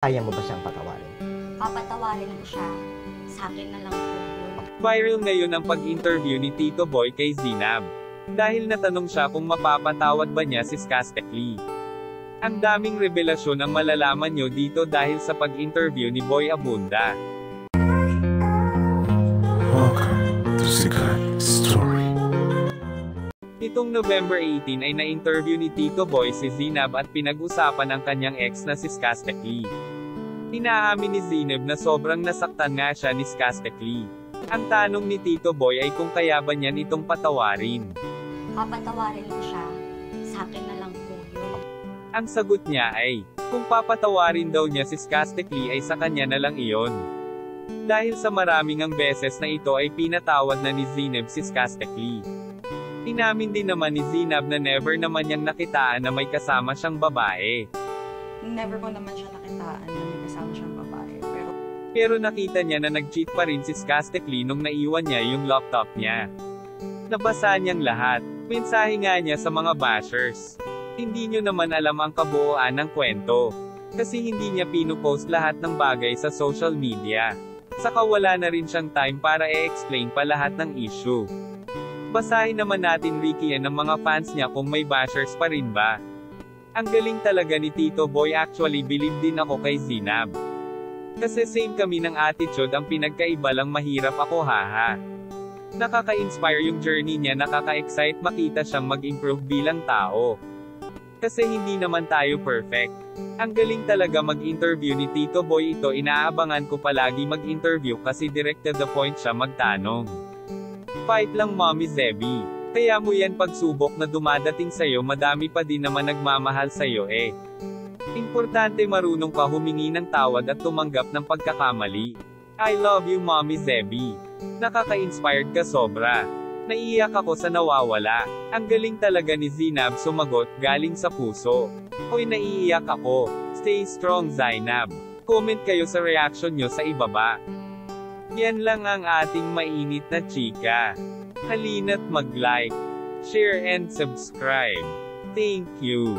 Kaya mo ba siyang patawarin? Papatawarin ko siya. Sa akin na lang po yun. Viral ngayon ang pag-interview ni Tito Boy kay Zinab. Dahil natanong siya kung mapapatawad ba niya si Skastekli. Ang daming revelasyon ang malalaman nyo dito dahil sa pag-interview ni Boy Abunda. Welcome to Sikat Story. Nitong November 18 ay na-interview ni Tito Boy si Zinab at pinag-usapan ang kanyang ex na si Skastekli. Inaamin ni Zinab na sobrang nasaktan nga siya ni Skastekli. Ang tanong ni Tito Boy ay kung kaya ba niyan itong patawarin. Papatawarin ko siya. Sa akin na lang po yun. Ang sagot niya ay, kung papatawarin daw niya si Skastekli ay sa kanya na lang iyon. Dahil sa maraming ang beses na ito ay pinatawad na ni Zinab si Skastekli. Inamin din naman ni Zinab na never naman niyang nakitaan na may kasama siyang babae. Never ko naman siya nakitaan na may kasama siyang babae. Pero nakita niya na nag-cheat pa rin si Skastekli nung naiwan niya yung laptop niya. Nabasa niyang lahat. Mensahe nga niya sa mga bashers. Hindi niyo naman alam ang kabuuan ng kwento. Kasi hindi niya pinupost lahat ng bagay sa social media. Saka wala na rin siyang time para i-explain pa lahat ng issue. Basahin naman natin Ricky ng mga fans niya kung may bashers pa rin ba. Ang galing talaga ni Tito Boy, actually believe din ako kay Zinab. Kasi same kami ng attitude, ang pinagkaiba lang mahirap ako haha. Nakaka-inspire yung journey niya, nakaka-excite makita siyang mag-improve bilang tao. Kasi hindi naman tayo perfect. Ang galing talaga mag-interview ni Tito Boy, ito inaabangan ko palagi mag-interview kasi direct to the point siya magtanong. Fight lang Mommy Zebby. Kaya mo yan pagsubok na dumadating sa'yo, madami pa din naman nagmamahal sa'yo eh. Importante marunong ka humingi ng tawad at tumanggap ng pagkakamali. I love you Mommy Zebby. Nakaka-inspired ka sobra. Naiiyak ako sa nawawala. Ang galing talaga ni Zinab sumagot, galing sa puso. Hoy, naiiyak ako. Stay strong Zainab. Comment kayo sa reaction nyo sa ibaba. Yan lang ang ating mainit na chika. Halina't mag-like, share and subscribe. Thank you.